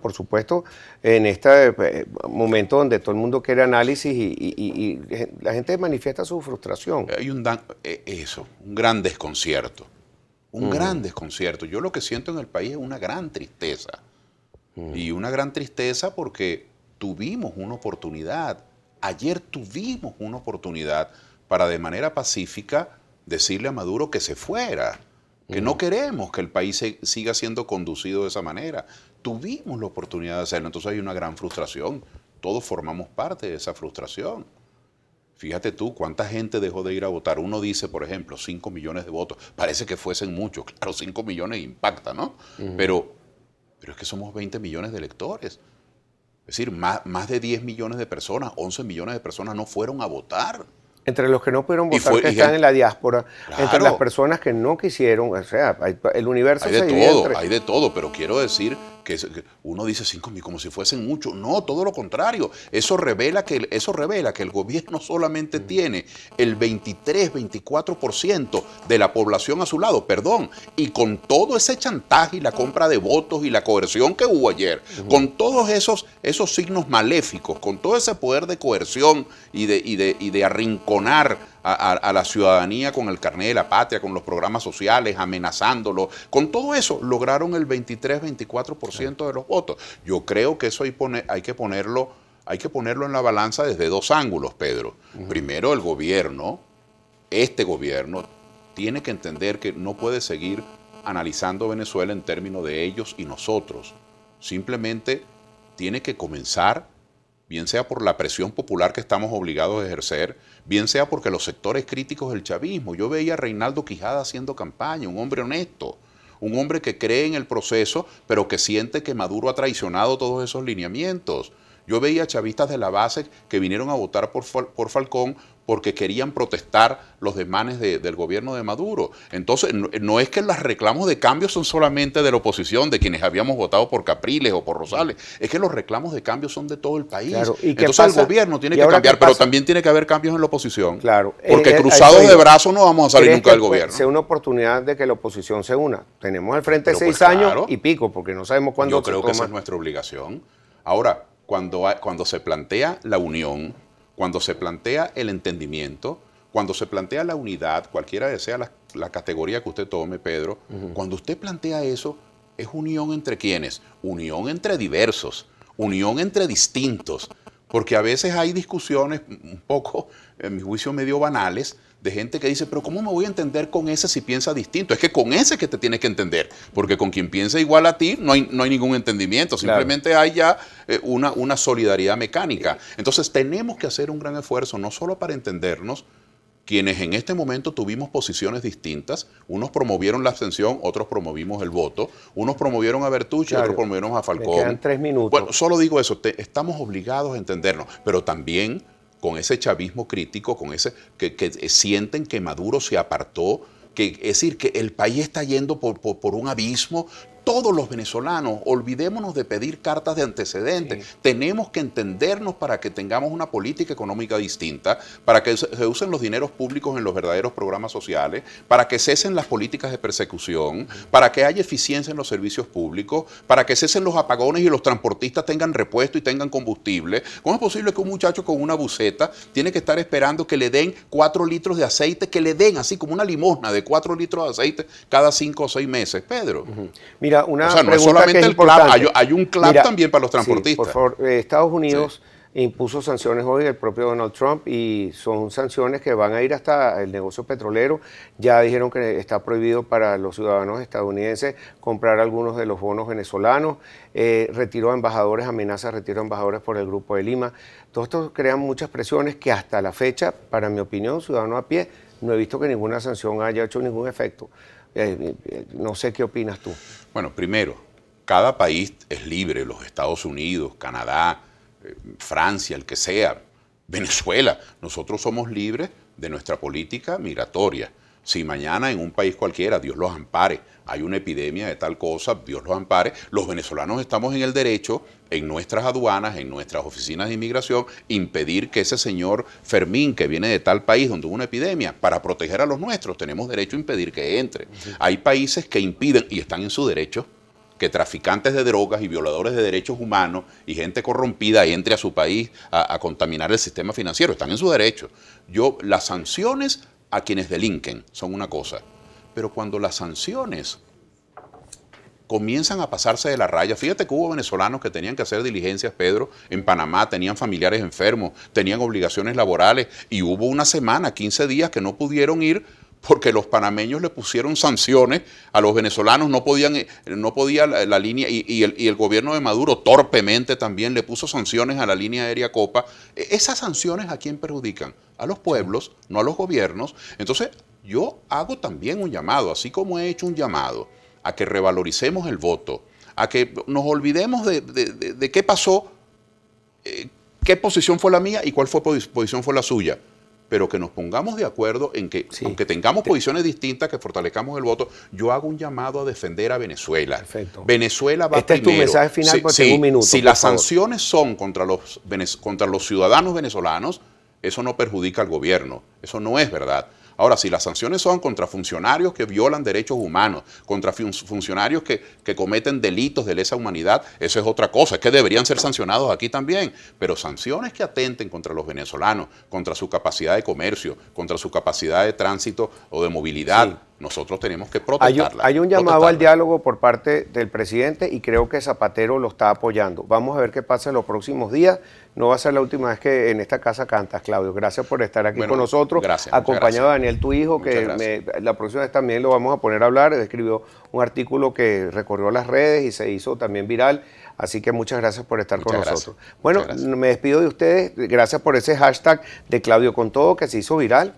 por supuesto, en este momento donde todo el mundo quiere análisis la gente manifiesta su frustración. Hay un gran desconcierto. Un gran desconcierto. Yo lo que siento en el país es una gran tristeza. Y una gran tristeza porque tuvimos una oportunidad. Ayer tuvimos una oportunidad para de manera pacífica decirle a Maduro que se fuera. Que no queremos que el país siga siendo conducido de esa manera. Tuvimos la oportunidad de hacerlo, entonces hay una gran frustración. Todos formamos parte de esa frustración. Fíjate tú, cuánta gente dejó de ir a votar. Uno dice, por ejemplo, 5 millones de votos. Parece que fuesen muchos. Claro, 5 millones impacta, ¿no? Pero es que somos 20 millones de electores. Es decir, más de 10 millones de personas, 11 millones de personas no fueron a votar. Entre los que no pudieron votar, que están en la diáspora, claro, entre las personas que no quisieron, o sea, el universo hay de todo, hay de todo, pero quiero decir que uno dice 5.000 como si fuesen muchos. No, todo lo contrario. Eso revela que el gobierno solamente tiene el 23-24% de la población a su lado, perdón. Y con todo ese chantaje y la compra de votos y la coerción que hubo ayer, con todos esos signos maléficos, con todo ese poder de coerción y de arrinconar a la ciudadanía con el carné de la patria, con los programas sociales, amenazándolo. Con todo eso lograron el 23-24% de los votos. Yo creo que eso hay que ponerlo en la balanza desde dos ángulos, Pedro. Primero, el gobierno, este gobierno, tiene que entender que no puede seguir analizando Venezuela en términos de ellos y nosotros. Simplemente tiene que comenzar, bien sea por la presión popular que estamos obligados a ejercer, bien sea porque los sectores críticos del chavismo. Yo veía a Reinaldo Quijada haciendo campaña, un hombre honesto, un hombre que cree en el proceso, pero que siente que Maduro ha traicionado todos esos lineamientos. Yo veía chavistas de la base que vinieron a votar por Falcón porque querían protestar los desmanes del gobierno de Maduro. Entonces, no es que los reclamos de cambio son solamente de la oposición, de quienes habíamos votado por Capriles o por Rosales, es que los reclamos de cambio son de todo el país. Claro, entonces el gobierno tiene que cambiar, pero también tiene que haber cambios en la oposición. Claro, porque cruzados de brazos no vamos a salir nunca del gobierno. Sea una oportunidad de que la oposición se una. Tenemos al frente 6 años y pico, porque no sabemos cuándo se toma. Yo creo que esa es nuestra obligación. Ahora, cuando se plantea la unión, cuando se plantea el entendimiento, cuando se plantea la unidad, cualquiera que sea la categoría que usted tome, Pedro, cuando usted plantea eso, es unión entre quiénes, unión entre diversos, unión entre distintos, porque a veces hay discusiones un poco, en mi juicio, medio banales, de gente que dice, pero ¿cómo me voy a entender con ese si piensa distinto? Es que con ese que te tienes que entender, porque con quien piensa igual a ti no hay ningún entendimiento, simplemente hay ya una solidaridad mecánica. Entonces tenemos que hacer un gran esfuerzo, no solo para entendernos, quienes en este momento tuvimos posiciones distintas, unos promovieron la abstención, otros promovimos el voto, unos promovieron a Bertucci, otros promovieron a Falcón. Me quedan 3 minutos. Bueno, solo digo eso, estamos obligados a entendernos, pero también con ese chavismo crítico, con ese que sienten que Maduro se apartó, es decir, que el país está yendo por un abismo. Todos los venezolanos, olvidémonos de pedir cartas de antecedentes. Sí. Tenemos que entendernos para que tengamos una política económica distinta, para que se usen los dineros públicos en los verdaderos programas sociales, para que cesen las políticas de persecución, para que haya eficiencia en los servicios públicos, para que cesen los apagones y los transportistas tengan repuesto y tengan combustible. ¿Cómo es posible que un muchacho con una buceta tiene que estar esperando que le den 4 litros de aceite, que le den así como una limosna de 4 litros de aceite cada 5 o 6 meses, Pedro? Mira, una o sea, no es solamente el CLAP, hay un CLAP también para los transportistas. Sí, por favor, Estados Unidos impuso sanciones hoy, el propio Donald Trump, y son sanciones que van a ir hasta el negocio petrolero. Ya dijeron que está prohibido para los ciudadanos estadounidenses comprar algunos de los bonos venezolanos, retiro a embajadores, amenaza de retiro a embajadores por el Grupo de Lima. Todo esto crea muchas presiones que hasta la fecha, para mi opinión, ciudadano a pie, no he visto que ninguna sanción haya hecho ningún efecto. No sé qué opinas tú. Bueno, primero, cada país es libre, los Estados Unidos, Canadá, Francia, el que sea, Venezuela. Nosotros somos libres de nuestra política migratoria. Si mañana en un país cualquiera, Dios los ampare, hay una epidemia de tal cosa, Dios los ampare, los venezolanos estamos en el derecho, en nuestras aduanas, en nuestras oficinas de inmigración, impedir que ese señor Fermín, que viene de tal país donde hubo una epidemia, para proteger a los nuestros, tenemos derecho a impedir que entre. Hay países que impiden, y están en su derecho, que traficantes de drogas y violadores de derechos humanos y gente corrompida entre a su país a contaminar el sistema financiero. Están en su derecho. Las sanciones a quienes delinquen son una cosa, pero cuando las sanciones comienzan a pasarse de la raya. Fíjate que hubo venezolanos que tenían que hacer diligencias, Pedro, en Panamá, tenían familiares enfermos, tenían obligaciones laborales y hubo una semana, 15 días que no pudieron ir porque los panameños le pusieron sanciones a los venezolanos, no podía la línea, y el gobierno de Maduro torpemente también le puso sanciones a la línea aérea Copa. Esas sanciones, ¿a quién perjudican? A los pueblos, no a los gobiernos. Entonces, yo hago también un llamado, así como he hecho un llamado a que revaloricemos el voto, a que nos olvidemos de qué pasó, qué posición fue la mía y cuál posición fue la suya, pero que nos pongamos de acuerdo en que, aunque tengamos posiciones distintas, que fortalezcamos el voto. Yo hago un llamado a defender a Venezuela. Perfecto. Venezuela va primero. Este es tu mensaje final, porque tengo un minuto. Si las sanciones son contra los ciudadanos venezolanos, eso no perjudica al gobierno. Eso no es verdad. Ahora, si las sanciones son contra funcionarios que violan derechos humanos, contra funcionarios que cometen delitos de lesa humanidad, eso es otra cosa, es que deberían ser sancionados aquí también. Pero sanciones que atenten contra los venezolanos, contra su capacidad de comercio, contra su capacidad de tránsito o de movilidad, nosotros tenemos que protegerla. Hay un llamado al diálogo por parte del presidente y creo que Zapatero lo está apoyando. Vamos a ver qué pasa en los próximos días. No va a ser la última vez que en esta casa cantas, Claudio. Gracias por estar aquí con nosotros. Gracias, acompañado de Daniel, tu hijo, que la próxima vez también lo vamos a poner a hablar. Escribió un artículo que recorrió las redes y se hizo también viral. Así que muchas gracias por estar con nosotros. Bueno, me despido de ustedes. Gracias por ese hashtag de Claudio con todo que se hizo viral.